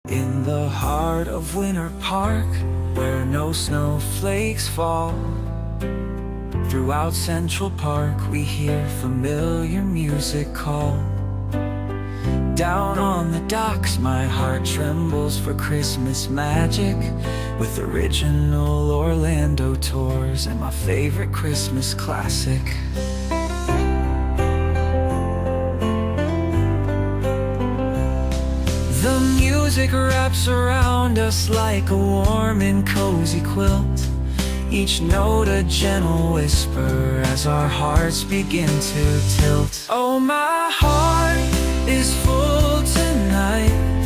In the heart of Winter Park, where no snowflakes fall, throughout Central Park we hear familiar music call. Down on the docks my heart trembles for Christmas magic, with original Orlando tours and my favorite Christmas classic. The music wraps around us like a warm and cozy quilt, each note a gentle whisper as our hearts begin to tilt. Oh, my heart is full tonight